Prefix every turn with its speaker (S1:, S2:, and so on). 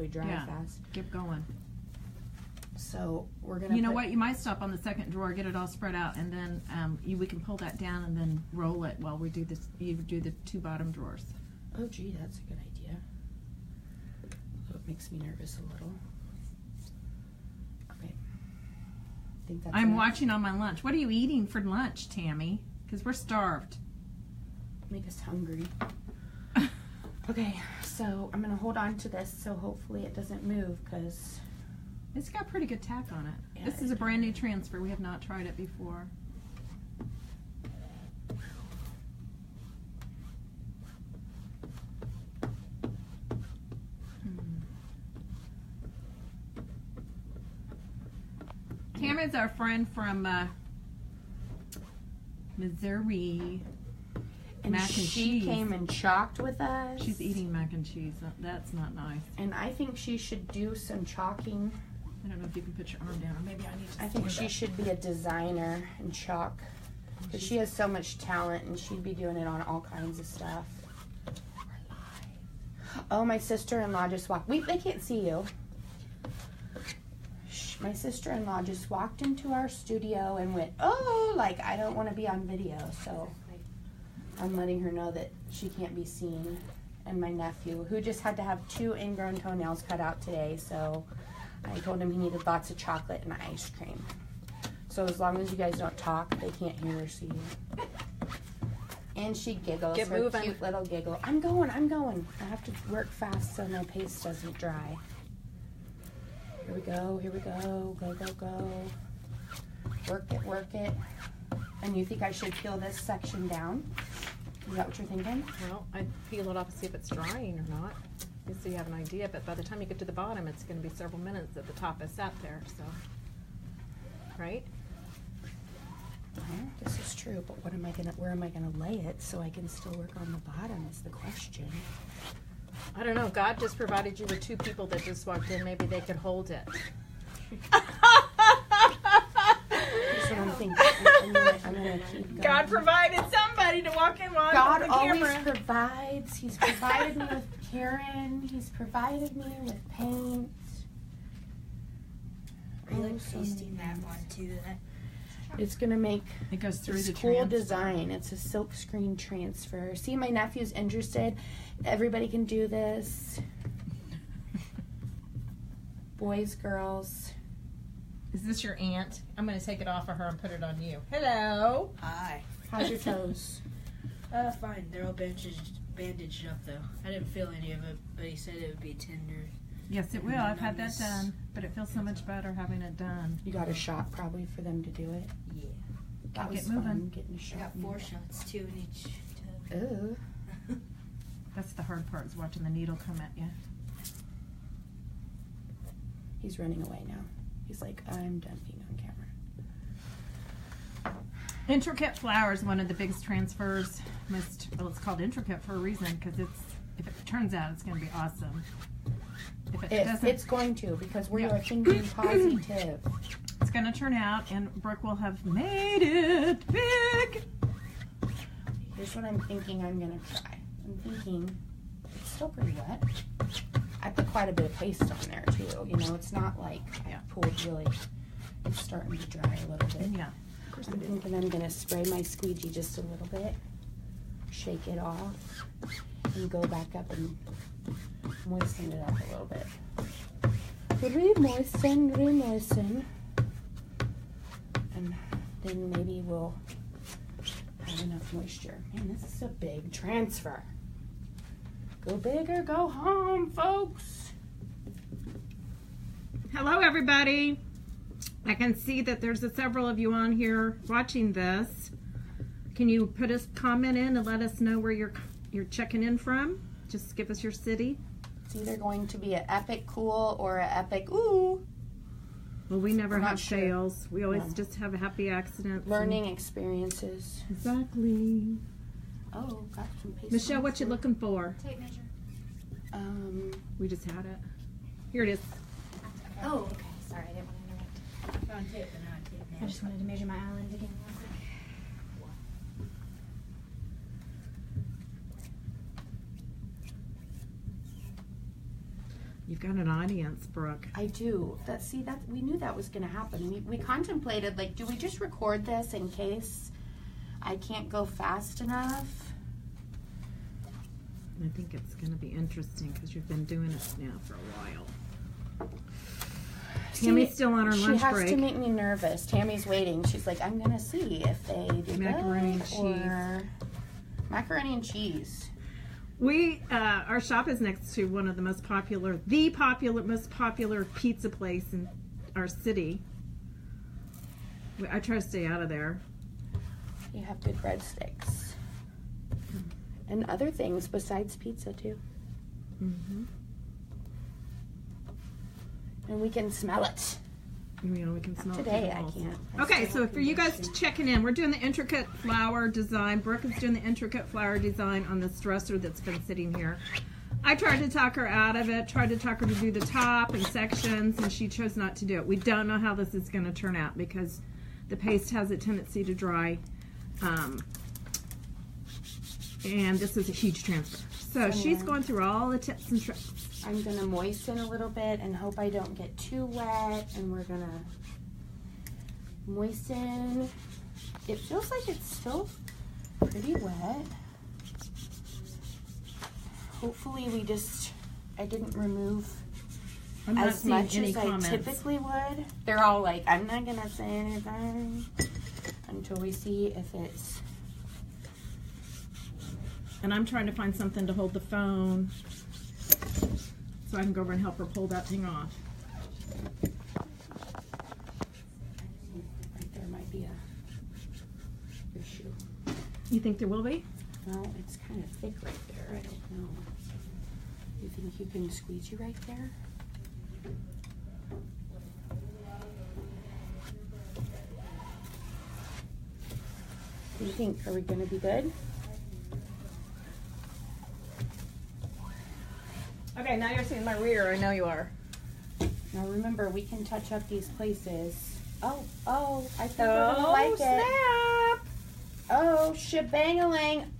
S1: probably dry fast.
S2: Keep going.
S1: So we're gonna.
S2: You know what? You might stop on the second drawer, get it all spread out, and then we can pull that down and then roll it while we do this. You do the 2 bottom drawers.
S1: Oh, gee, that's a good idea. So it makes me nervous a little. Okay. I think that's.
S2: I'm watching on my lunch. What are you eating for lunch, Tammy? Because we're starved.
S1: Make us hungry. Okay, so I'm gonna hold on to this so hopefully it doesn't move because.
S2: It's got pretty good tack on it.
S1: Yeah,
S2: This is a brand new transfer. We have not tried it before. Tammy's our friend from Missouri.
S1: And
S2: mac and
S1: she
S2: cheese.
S1: came and chalked with us.
S2: She's eating mac and cheese. That's not nice.
S1: And I think she should do some chalking.
S2: I don't know if you can put your arm down, or maybe I need to.
S1: I think she should be a designer and chalk. Because she has so much talent and she'd be doing it on all kinds of stuff. Oh, my sister-in-law just walked. They can't see you. My sister-in-law just walked into our studio and went, oh, like, I don't want to be on video. So I'm letting her know that she can't be seen. And my nephew, who just had to have 2 ingrown toenails cut out today. So I told him he needed lots of chocolate and ice cream. So as long as you guys don't talk, they can't hear or see you. And she giggles.
S2: Get
S1: her
S2: moving.
S1: Cute little giggle. I'm going. I have to work fast so my paste doesn't dry. Here we go. Here we go. Go, go, go. Work it, work it. And you think I should peel this section down? Is that what you're thinking?
S2: Well, I'd peel it off and see if it's drying or not. Just so you have an idea. But by the time you get to the bottom, it's going to be several minutes at the top is sat there. So, right?
S1: This is true, but where am I gonna lay it so I can still work on the bottom is the question.
S2: I don't know. God just provided you with 2 people that just walked in. Maybe they could hold it.
S1: That's what I'm thinking. I'm gonna keep going.
S2: God provided somebody to walk in while
S1: God
S2: I'm on the
S1: always
S2: camera.
S1: provides. He's provided me with Karen. He's provided me with paint.
S3: I like pasting that one too.
S1: It's gonna make
S2: It goes through
S1: this
S2: the
S1: cool
S2: transfer.
S1: design. It's a silk screen transfer. See, my nephew's interested. Everybody can do this. Boys, girls.
S2: Is this your aunt? I'm going to take it off of her and put it on you. Hello.
S3: Hi.
S1: How's your toes?
S3: Fine. They're all bandaged up though. I didn't feel any of it, but he said it would be tender.
S2: Yes, it will. I've had that done, but it feels so much better having it done.
S1: You got a shot probably for them to do it.
S3: Yeah.
S1: That was
S2: Get moving.
S1: fun, getting a
S3: I
S1: shot.
S3: got 4 shots, 2 in each toe.
S1: Ooh.
S2: That's the hard part, is watching the needle come at you.
S1: He's running away now. He's like, I'm done being on camera.
S2: Intricate flower is one of the biggest transfers. Well, it's called intricate for a reason, because if it turns out, it's going to be awesome. If it doesn't,
S1: It's going to, because we are thinking positive.
S2: it's going to turn out, and Brooke will have made it big.
S1: Here's what I'm thinking I'm going to try. I'm thinking, it's still pretty wet. I put quite a bit of paste on there too. You know, it's not like I pulled really. It's starting to dry a little bit.
S2: Yeah.
S1: I'm thinking I'm going to spray my squeegee just a little bit, shake it off, and go back up and moisten it up a little bit. Re-moisten. And then maybe we'll have enough moisture. Man, this is a big transfer. Go big or go home, folks.
S2: Hello, everybody. I can see that there's several of you on here watching this. Can you put a comment in and let us know where you're checking in from? Just give us your city.
S1: It's either going to be an epic cool or an epic ooh.
S2: Well, we never
S1: I'm not
S2: have
S1: sure.
S2: fails. We always
S1: No.
S2: just have happy accidents.
S1: Learning experiences.
S2: Exactly.
S1: Oh, got some paste.
S2: Michelle, what you looking for?
S4: Tape measure.
S2: We just had it. Here it is.
S4: Oh, okay. Sorry, I didn't want to interrupt.
S3: On tape and on tape now.
S4: I just wanted to measure my eyelids again real quick.
S2: You've got an audience, Brooke.
S1: I do. We knew that was going to happen. We contemplated, like, do we just record this in case I can't go fast enough?
S2: I think it's going to be interesting because you've been doing it now for a while. Tammy's still on her lunch break.
S1: She has to make me nervous. Tammy's waiting. She's like, I'm going to see if they do
S2: macaroni and
S1: good
S2: cheese.
S1: or macaroni and cheese.
S2: Our shop is next to one of the most popular pizza place in our city. I try to stay out of there.
S1: You have good breadsticks. And other things besides pizza, too.
S2: Mm-hmm.
S1: And we can smell it.
S2: You know, we can smell
S1: Today
S2: it.
S1: I can't.
S2: Okay, so for you guys checking in, we're doing the intricate flower design. Brooke is doing the intricate flower design on this dresser that's been sitting here. I tried to talk her out of it, tried to talk her to do the top and sections, and she chose not to do it. We don't know how this is going to turn out because the paste has a tendency to dry. And this is a huge transfer. So she's going through all the tips and tricks.
S1: I'm going to moisten a little bit and hope I don't get too wet. And we're going to moisten. It feels like it's still pretty wet. Hopefully I didn't remove as much as I typically would. They're all like, I'm not going to say anything until we see if it's...
S2: And I'm trying to find something to hold the phone so I can go over and help her pull that thing off.
S1: Right there might be a issue.
S2: You think there will be?
S1: No, it's kind of thick right there. I don't know. You think you can squeegee right there? What do you think? Are we going to be good?
S2: Okay, now you're seeing my rear. I know you are.
S1: Now remember, we can touch up these places. Oh, I think we're going to like it.
S2: Snap!
S1: Oh, shebang-a-lang.